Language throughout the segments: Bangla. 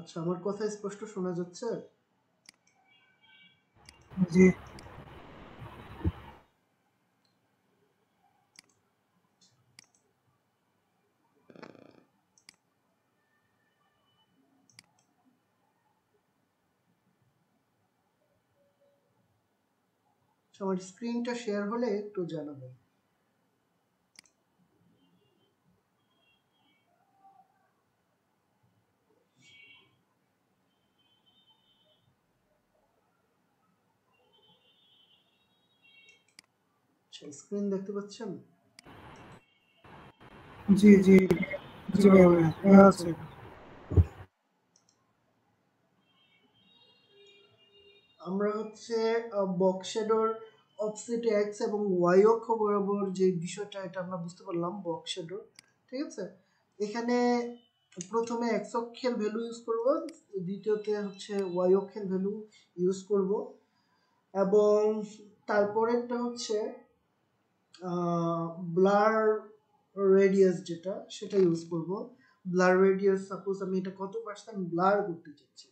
আচ্ছা, আমার কথা স্পষ্ট শোনা যাচ্ছে? জি। আমার স্ক্রিনটা শেয়ার হলে একটু জানাবেন। আচ্ছা, স্ক্রিন দেখতে পাচ্ছেন? জি, জি, জি ভাইয়া, দেখা যাচ্ছে। আমরা হচ্ছে বক্স শ্যাডোর অফসেট এক্স এবং ওয়াই অক্ষ বরাবর যে বিষয়টা এটা আমরা বুঝতে পারলাম বক্স শ্যাডোর। ঠিক আছে, এখানে প্রথমে এক্স অক্ষের ভ্যালু ইউজ করব, দ্বিতীয়তে হচ্ছে ওয়াই অক্ষের ভ্যালু ইউজ করব, এবং তারপরেরটা হচ্ছে ব্লার রেডিয়াস যেটা সেটা ইউজ করব। ব্লার রেডিয়াস সাপোজ আমি এটা কত পার্সেন্ট ব্লার করতে চাচ্ছি,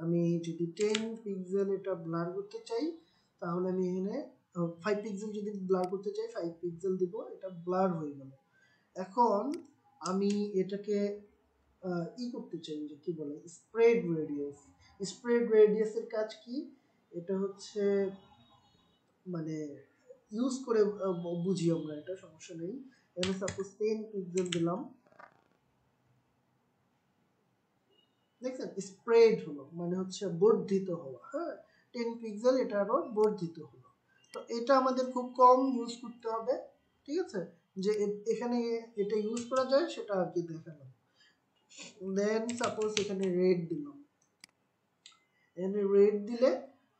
আমি যদি 10 পিক্সেল এটা ব্লার করতে চাই তাহলে আমি এখানে 5 পিক্সেল যদি ব্লার করতে চাই 5 পিক্সেল দিব, এটা ব্লার হয়ে গেল। এখন আমি এটাকে ই করতে চাই, যে কি বলে স্প্রেড রেডিয়াস। স্প্রেড রেডিয়াসের কাজ কি, এটা হচ্ছে মানে ইউজ করে বুঝি আমরা, এটা সমস্যা নেই। এখানে সাপোজ 10 পিক্সেল দিলাম, দেখছেন স্প্রেড হলো মানে হচ্ছে বর্ধিত হওয়া। হ্যাঁ, 10 পিক্সেল এটা আরো বর্ধিত হলো। তো এটা আমাদের খুব কম ইউজ করতে হবে। ঠিক আছে, যে এখানে এটা ইউজ করা যায় সেটা আর কি দেখালাম। দেন সাপোজ এখানে রেড দিলাম, এখানে রেড দিলে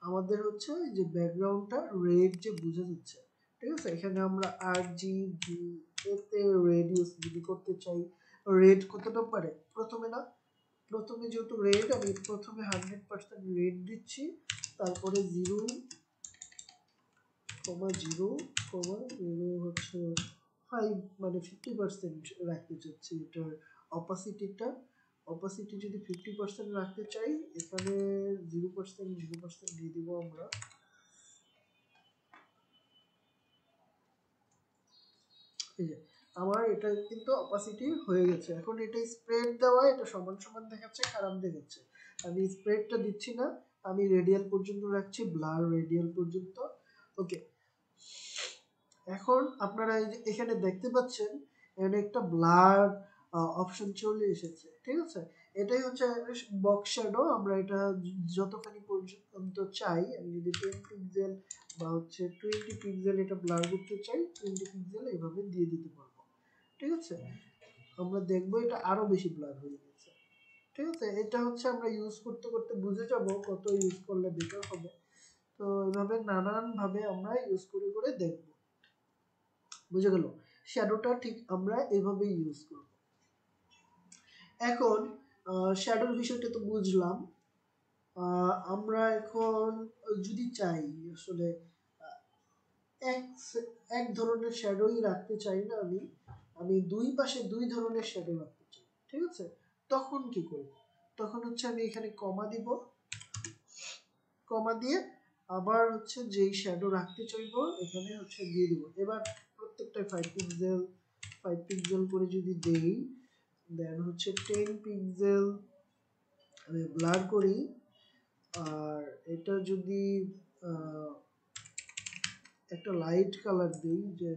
আমাদের হচ্ছে যে ব্যাকগ্রাউন্ডটা রেড যে বোঝা যাচ্ছে। ঠিক আছে, এখানে আমরা আর জি বি এতে রেডিউস যদি করতে চাই, রেড কতটা পারে প্রথমে না, প্রথমে যেহেতু রেড আমি প্রথমে 100% রেড দিচ্ছি, তারপরে 0,0,0 হচ্ছে 5 মানে 50% রাখতে চাচ্ছি এটার অপাসিটিটা। অপাসিটি যদি 50% রাখতে চাই, এখানে 0% দিয়ে দিব আমরা। এই যে আমার এটা কিন্তু অপাসিটি হয়ে গেছে। এখন এটা স্প্রেড দেওয়া, এটা সমান সমান দেখাচ্ছে, খারাপ দেখাচ্ছে। আমি স্প্রেডটা দিচ্ছি না, আমি রেডিয়াল পর্যন্ত রাখছি, ব্লার রেডিয়াল পর্যন্ত। ওকে, এখন আপনারা এই যে এখানে দেখতে পাচ্ছেন এখানে একটা ব্লার অপশন চলে এসেছে। ঠিক আছে, এটাই হচ্ছে বক্স শ্যাডো। আমরা এটা যতখানি পর্যন্ত চাই, আমি যদি 10 পিক্সেল বা হচ্ছে 20 পিক্সেল এটা ব্লার করতে চাই, 20 পিক্সেল এইভাবে দিয়ে দিতে পারবো। ঠিক আছে, আমরা দেখবো এটা আরো বেশি ব্লার হয়ে গেছে। ঠিক আছে, এটা হচ্ছে আমরা ইউজ করতে করতে বুঝে যাব কত ইউজ করলে বেটার হবে। তো এভাবে নানান ভাবে আমরা ইউজ করে করে দেখবো। বুঝে গেল, শ্যাডোটা ঠিক আমরা এভাবে ইউজ করব। এখন শ্যাডোর বিষয়টা তো বুঝলাম। আমরা এখন যদি চাই আসলে এক এক ধরনের শ্যাডোই রাখতে চাই না, আমি আমি দুই পাশে দুই ধরনের শ্যাডো রাখতে চাই। ঠিক আছে, তখন কি করব, তখন হচ্ছে আমি এখানে কমা দিব, কমা দিয়ে আবার হচ্ছে যেই শ্যাডো রাখতে চাইবো এখানে হচ্ছে দিয়ে দিব। এবার প্রত্যেকটা 5 পিক্সেল 5 পিক্সেল করে যদি দেই, দেন হচ্ছে 10 পিক্সেল আমি ব্লার করি। আর এটা যদি একটা লাইট কালার দিই, যে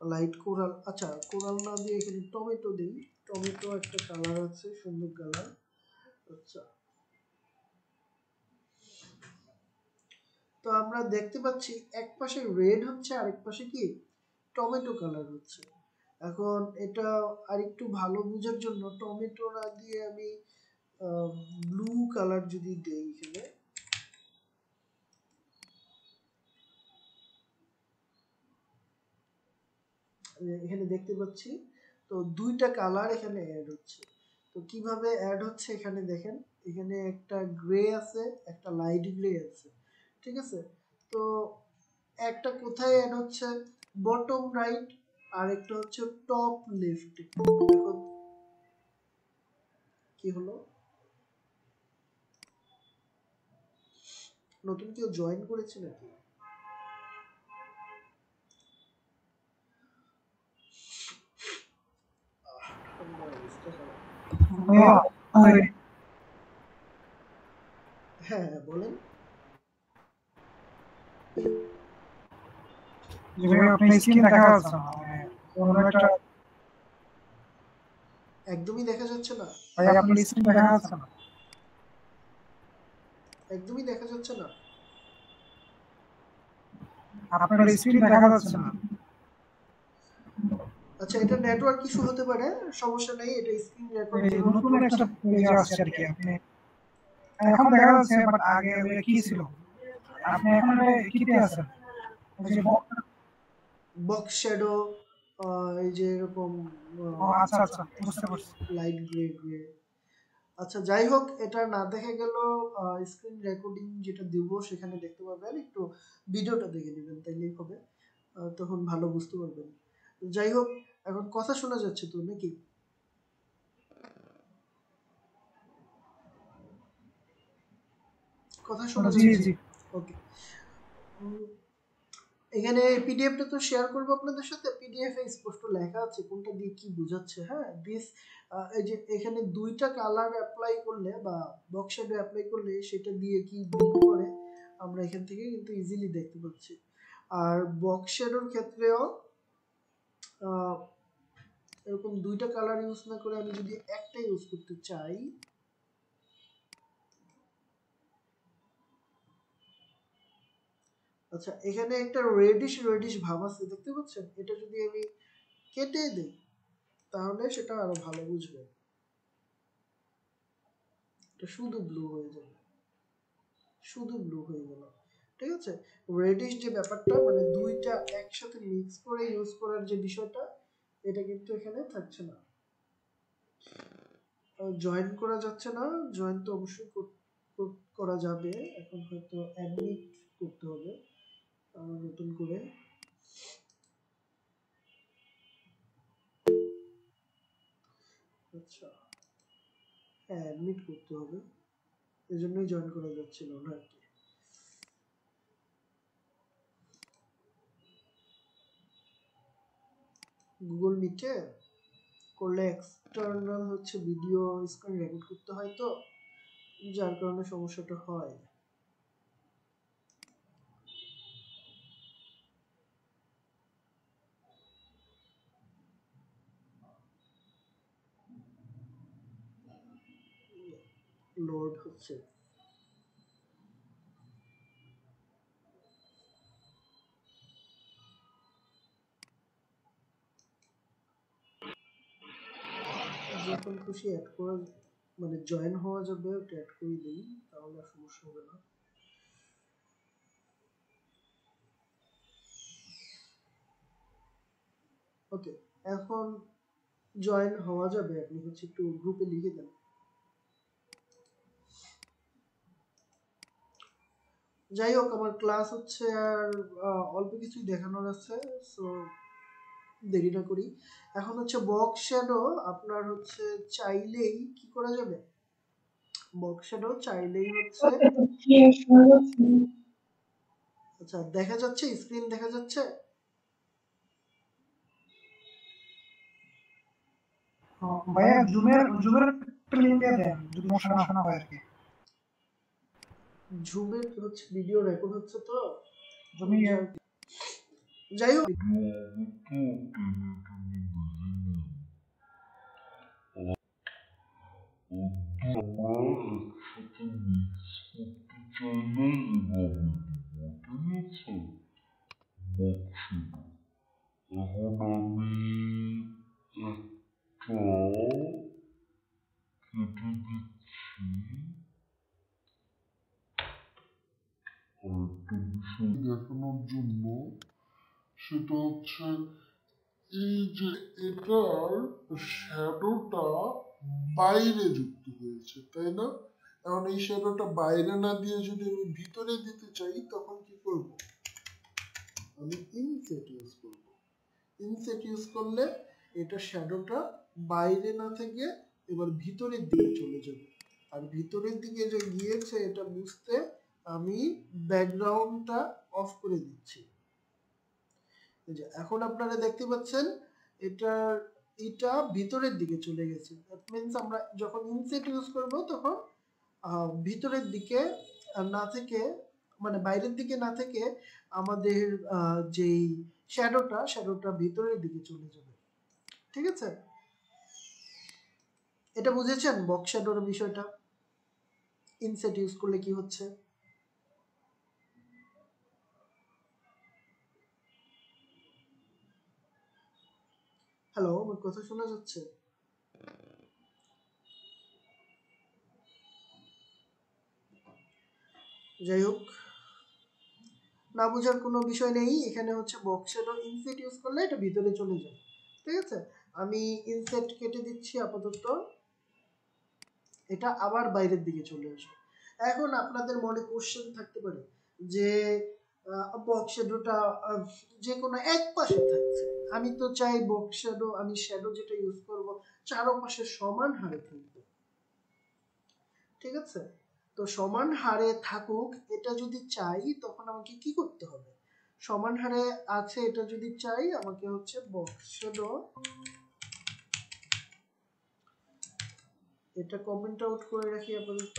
লাইট কোরাল, আচ্ছা কোরাল না দিয়ে এখানে টমেটো দিই। টমেটো একটা কালার আছে, সুন্দর কালার। আচ্ছা, তো আমরা দেখতে পাচ্ছি এক পাশে রেড হচ্ছে, আরেক পাশে কি টমেটো কালার হচ্ছে। এখন এটা আরেকটু ভালো বোঝার জন্য টমেটো না দিয়ে আমি ব্লু কালার যদি দেই এখানে, এখানে দেখতে পাচ্ছি তো দুইটা কালার এখানে অ্যাড হচ্ছে। তো কিভাবে অ্যাড হচ্ছে এখানে দেখেন, এখানে একটা গ্রে আছে, একটা লাইট গ্রে আছে। ঠিক আছে, তো একটা কোথায় অ্যাড হচ্ছে, বটম রাইট, আর একটা হচ্ছে টপ লেফট। দেখো কি হলো, নতুন কেউ জয়েন করেছে নাকি? ঠান্ডা অবস্থা খারাপ। ভাইয়া হ্যাঁ হ্যাঁ বলেন। যে ভাই আপনার স্ক্রিন দেখা যাচ্ছে না, মানে অন্য একটা। একদমই দেখা যাচ্ছে না। ভাই আপনার স্ক্রিন দেখা যাচ্ছে না। একদমই দেখা যাচ্ছে না। আপনার স্ক্রিন দেখা যাচ্ছে না। আচ্ছা, এটা নেটওয়ার্ক ইস্যু হতে পারে, সমস্যা নেই, এটা স্ক্রিন রেকর্ড এই যেভাবে নতুন করছি। একটা পেজে আসছে আর কি। আপনি এখন দেখা যাচ্ছে, বাট আগে ওই কি ছিল? আপনি এখন এটা কিতে আছেন? ওই যে বক্স শ্যাডো, এই যে এরকম ও আচ্ছা আচ্ছা, বুঝতে পারছি। Light grey grey. আচ্ছা যাই হোক, এটা না দেখা গেল স্ক্রিন রেকর্ডিং যেটা দিব সেখানে দেখতে পাবেন, একটু ভিডিওটা দেখে নেবেন তাইলেই হবে, তখন ভালো বুঝতে পারবেন। যাই হোক, এখন কথা শোনা যাচ্ছে তো নাকি? কথা শোনা জি যাচ্ছে? জি। ওকে। এখানে পিডিএফটা তো শেয়ার করবো আপনাদের সাথে। পিডিএফ এ স্পষ্ট লেখা আছে কোনটা দিয়ে কি বোঝাচ্ছে। হ্যাঁ, দিস এই যে এখানে দুইটা কালার অ্যাপ্লাই করলে বা বক্স শ্যাডো অ্যাপ্লাই করলে সেটা দিয়ে কি মিন করে আমরা এখান থেকে কিন্তু ইজিলি দেখতে পাচ্ছি। আর বক্স শ্যাডোর ক্ষেত্রেও আহ, এরকম দুইটা কালার ইউজ না করে আমি যদি একটা ইউজ করতে চাই, আচ্ছা এখানে একটা রেডিশ রেডিশ ভাব আছে দেখতে পাচ্ছেন, এটা যদি আমি কেটে দেই তাহলে সেটা আরো ভালো বুঝবে। এটা শুধু ব্লু হয়ে যাবে, শুধু ব্লু হয়ে গেল। ঠিক আছে, রেডিশ যে ব্যাপারটা মানে দুইটা একসাথে মিক্স করে ইউজ করার যে বিষয়টা, এটা কিন্তু এখানে থাকছে না। জয়েন করা যাচ্ছে না, জয়েন তো অবশ্যই করা যাবে, এখন হয়তো অ্যাডমিট করতে হবে নতুন করে। আচ্ছা, হ্যাঁ অ্যাডমিট করতে হবে, এজন্যই জয়েন করা যাচ্ছিল না আর কি। গুগল মিটে করলে এক্সটার্নাল হচ্ছে ভিডিও স্ক্রিন রেকর্ড করতে হয়, তো যার কারণে সমস্যাটা হয়। লোড হচ্ছে। যখন খুশি অ্যাড করা মানে জয়েন হওয়া যাবে ওটা অ্যাড করে দিই, তাহলে আর সমস্যা হবে না। ওকে, এখন জয়েন হওয়া যাবে। আপনি হচ্ছে একটু গ্রুপে লিখে দেন। যাই হোক, আমার ক্লাস হচ্ছে আর অল্প কিছুই দেখানোর আছে, সো দেরি না করি। এখন হচ্ছে বক্স শ্যাডো আপনার হচ্ছে চাইলেই কি করা যাবে, বক্স শ্যাডো চাইলেই হচ্ছে, আচ্ছা দেখা যাচ্ছে স্ক্রিন দেখা যাচ্ছে। ভাইয়া জুমের জুমের একটা লিঙ্ক দিয়ে দেন যদি সমস্যা না হয় আর কি। ঝুমের হচ্ছে ভিডিও রেকর্ড হচ্ছে তো, জুমি যাই হোক আমরা একসাথে মিক্স করতে চাইলে এভাবে দিব, ঠিক আছে? বক্সিটা এখন আমি একটা কেটে দিচ্ছি। আরেকটা বিষয় দেখানোর জন্য, সেটা হচ্ছে এই যে এটার শ্যাডোটা বাইরে যুক্ত হয়েছে, তাই না? এখন এই শ্যাডোটা বাইরে না দিয়ে যদি আমি ভিতরে দিতে চাই তখন কি করব? আমি ইনসেট ইউজ করব। ইনসেট ইউজ করলে এটা শ্যাডোটা বাইরে না থেকে এবার ভিতরের দিকে চলে যাবে, আর ভিতরের দিকে যে গিয়েছে এটা বুঝতে আমি ব্যাকগ্রাউন্ডটা অফ করে দিচ্ছি। এই যে এখন আপনারা দেখতে পাচ্ছেন এটা ভিতরের দিকে চলে গেছে। দ্যাট মিন্স আমরা যখন ইনসেট ইউজ করব তখন ভিতরের দিকে না থেকে, মানে বাইরের দিকে না থেকে আমাদের যেই শ্যাডোটা ভিতরের দিকে চলে যাবে। ঠিক আছে, এটা বুঝেছেন বক্স শ্যাডোর বিষয়টা? ইনসেট ইউজ করলে কি হচ্ছে? হ্যালো, আমার কথা শোনা যাচ্ছে? যাই হোক, না বোঝার কোনো বিষয় নেই। এখানে হচ্ছে বক্স শ্যাডো ইনসেট ইউজ করলে এটা ভিতরে চলে যায়। ঠিক আছে, আমি ইনসেট কেটে দিচ্ছি আপাতত, এটা আবার বাইরের দিকে চলে আসবে। এখন আপনাদের মনে কোশ্চেন থাকতে পারে যে বক্স শ্যাডোটা যে কোনো এক পাশে থাকছে, আমি তো চাই বক্স শ্যাডো, আমি শ্যাডো যেটা ইউজ করব চারপাশে সমান হারে থাকবে। ঠিক আছে, তো সমান হারে থাকুক এটা যদি চাই তখন আমাকে কি করতে হবে? সমান হারে আছে এটা যদি চাই আমাকে হচ্ছে বক্স শ্যাডো, এটা কমেন্ট আউট করে রাখি আপাতত।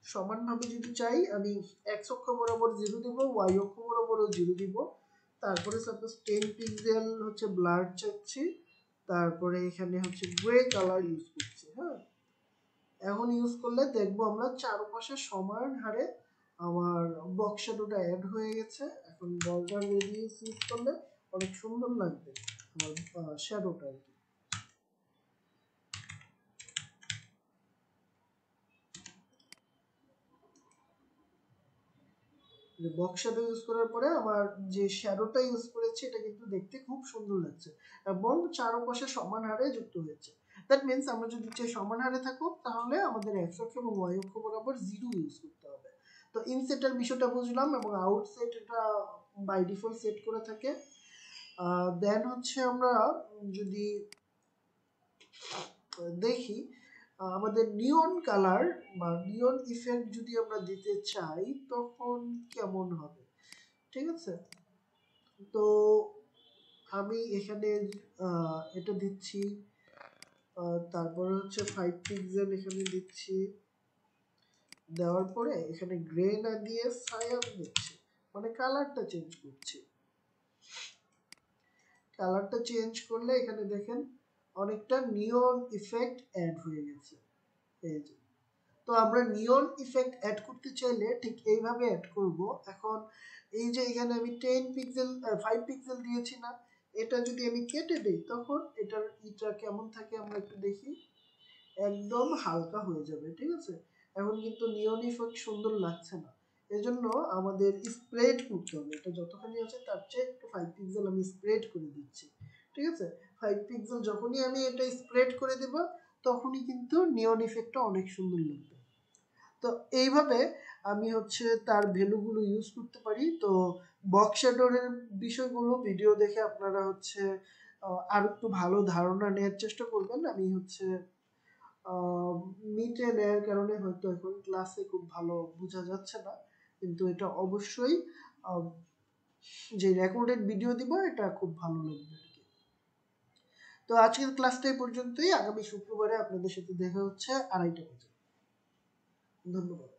সমানভাবে যদি চাই আমি x অক্ষ বরাবর 0 দিব, y অক্ষ বরাবরও 0 দিব। তারপরে সাপোজ 10 পিক্সেল হচ্ছে ব্লার চাচ্ছি, তারপরে এখানে হচ্ছে গ্রে কালার ইউজ করছি। হ্যাঁ, এখন ইউজ করলে দেখবো আমরা চারপাশে সমান হারে আমার বক্স শ্যাডোটা অ্যাড হয়ে গেছে। এখন বর্ডার রেডিয়াস ইউজ করলে অনেক সুন্দর লাগবে আমার শ্যাডোটা আর কি। বক্স শ্যাডো ইউজ করার পরে আমার যে শ্যাডোটা ইউজ করেছি এটা কিন্তু দেখতে খুব সুন্দর লাগছে এবং চারপাশে সমান হারে যুক্ত হয়েছে। দ্যাট মিন্স আমরা যদি চাই সমান হারে থাকুক তাহলে আমাদের x অক্ষ এবং y অক্ষ বরাবর 0 ইউজ করতে হবে। তো ইনসেটের বিষয়টা বুঝলাম এবং আউটসেট এটা বাই ডিফল্ট সেট করে থাকে। দেন হচ্ছে আমরা যদি দেখি আমাদের নিয়ন কালার বা নিয়ন ইফেক্ট যদি আমরা দিতে চাই তখন কেমন হবে। ঠিক আছে, তো আমি এখানে এটা দিচ্ছি, তারপরে হচ্ছে 5 পিক্সেল এখানে দিচ্ছি, দেওয়ার পরে এখানে গ্রে না দিয়ে সায়ান দিচ্ছি, মানে কালারটা চেঞ্জ করছি। কালারটা চেঞ্জ করলে এখানে দেখেন অনেকটা নিয়ন ইফেক্ট অ্যাড হয়ে গেছে। এই যে, তো আমরা নিয়ন ইফেক্ট অ্যাড করতে চাইলে ঠিক এইভাবে অ্যাড করব। এখন এই যে এখানে আমি 10 পিক্সেল 5 পিক্সেল দিয়েছি না, এটা যদি আমি কেটে দেই তখন এটা কেমন থাকে আমরা একটু দেখি, একদম হালকা হয়ে যাবে। ঠিক আছে, এখন কিন্তু নিয়ন ইফেক্ট সুন্দর লাগছে না, এজন্য আমাদের স্প্রেড করতে হবে। এটা যতখানি আছে তার চেয়ে একটু 5 পিক্সেল আমি স্প্রেড করে দিচ্ছি। ঠিক আছে, 5 পিক্সেল যখনই আমি এটা স্প্রেড করে দেব তখনই কিন্তু নিয়ন ইফেক্টটা অনেক সুন্দর লাগবে। তো এইভাবে আমি হচ্ছে তার ভ্যালুগুলো ইউজ করতে পারি। তো বক্স শ্যাডোর বিষয়গুলো ভিডিও দেখে আপনারা হচ্ছে আর একটু ভালো ধারণা নেওয়ার চেষ্টা করবেন। আমি হচ্ছে মিটে নেওয়ার কারণে হয়তো এখন ক্লাসে খুব ভালো বোঝা যাচ্ছে না, কিন্তু এটা অবশ্যই যে রেকর্ডেড ভিডিও দিব এটা খুব ভালো লাগবে আর কি। তো আজকের ক্লাসটা এই পর্যন্তই, আগামী শুক্রবারে আপনাদের সাথে দেখা হচ্ছে 2:30 বাজে। ধন্যবাদ।